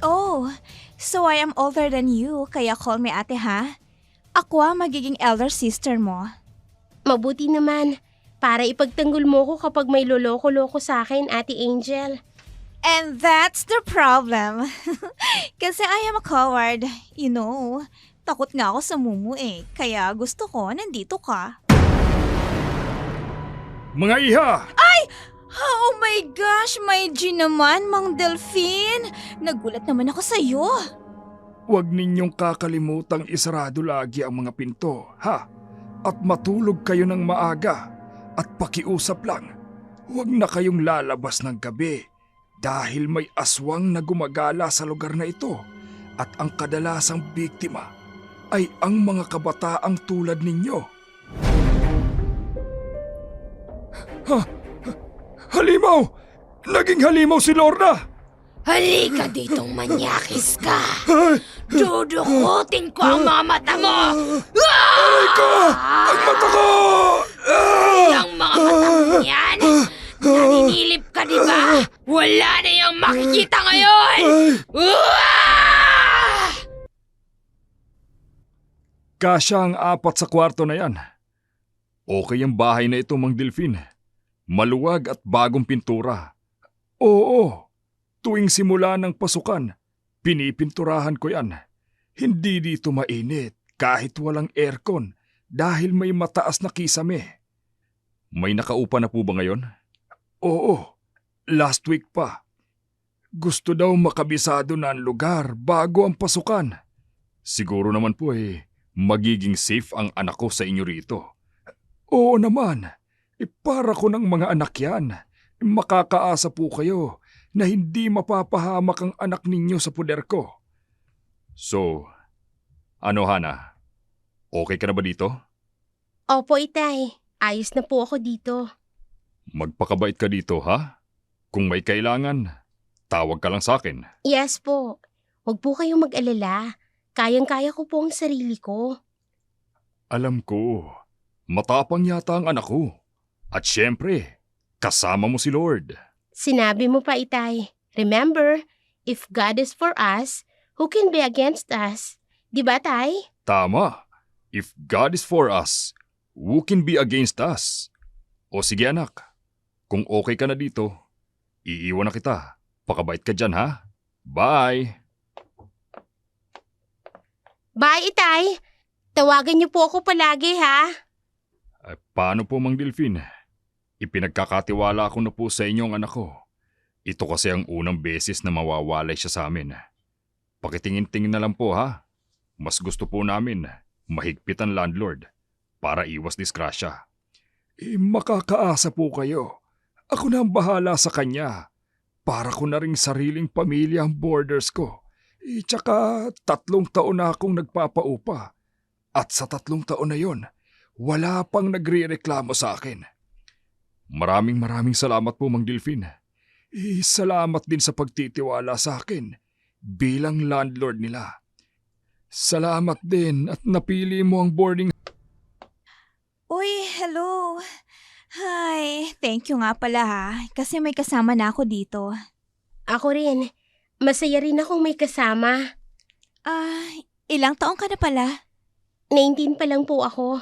Oh, so I am older than you, kaya call me ate ha? Ako magiging elder sister mo. Mabuti naman. Para ipagtanggol mo ko kapag may loloko-loko sa akin, Ate Angel. And that's the problem. Kasi I am a coward, you know. Takot nga ako sa mumu eh, kaya gusto ko nandito ka. Mga iha! Oh my gosh, may G naman, Mang Delphine. Nagulat naman ako sa'yo. Huwag ninyong kakalimutang isarado lagi ang mga pinto, ha? At matulog kayo ng maaga. At pakiusap lang, huwag na kayong lalabas ng gabi dahil may aswang na gumagala sa lugar na ito at ang kadalasang biktima ay ang mga kabataang tulad ninyo. Halimaw! Naging halimaw si Lorna! Halika ditong manyakis ka! Dudukutin ko ang mga mata mo! Aray ko! Ang mata ko! Ang mga mata mo yan! Naninilip ka diba? Wala na yung makikita ngayon! Kasya ang 4 sa kwarto na yan. Okay ang bahay na ito, Mang Delphine. Maluwag at bagong pintura. Oo, tuwing simula ng pasukan, pinipinturahan ko yan. Hindi dito mainit kahit walang aircon dahil may mataas na kisame. May nakaupa na po ba ngayon? Oo, last week pa. Gusto daw makabisado na ang lugar bago ang pasukan. Siguro naman po magiging safe ang anak ko sa inyo rito. Oo naman, para ko ng mga anak yan. Makakaasa po kayo na hindi mapapahamak ang anak ninyo sa puder ko. So, ano Hana? Okay ka na ba dito? Opo, Itay. Ayos na po ako dito. Magpakabait ka dito, ha? Kung may kailangan, tawag ka lang sa akin. Yes po. Huwag po kayong mag-alala. Kayang-kaya ko po ang sarili ko. Alam ko, matapang yata ang anak ko. At syempre, kasama mo si Lord. Sinabi mo pa, Itay. Remember, if God is for us, who can be against us? Di ba, Tay? Tama. If God is for us, who can be against us? O sige anak, kung okay ka na dito, iiwan na kita. Pakabait ka dyan ha. Bye! Bye, Itay. Tawagan niyo po ako palagi, ha? Paano po Mang Delphine? Ipinagkakatiwala ko na po sa inyong anak ko. Ito kasi ang unang beses na mawawalay siya sa amin. Pakitingin-tingin na lang po ha. Mas gusto po namin mahigpit ang landlord para iwas disgrasya. Makakaasa po kayo. Ako na ang bahala sa kanya. Para ko na ring sariling pamilya ang borders ko. Tsaka 3 taon na akong nagpapaupa. At sa 3 taon na yon, wala pang nagre-reklamo sa akin. Maraming salamat po Mang Delphine. Salamat din sa pagtitiwala sa akin bilang landlord nila. Salamat din at napili mo ang boarding. Uy, hello. Hi, thank you nga pala ha, kasi may kasama na ako dito. Ako rin. Masaya rin akong may kasama. Ilang taong ka na pala? 19 pa lang po ako.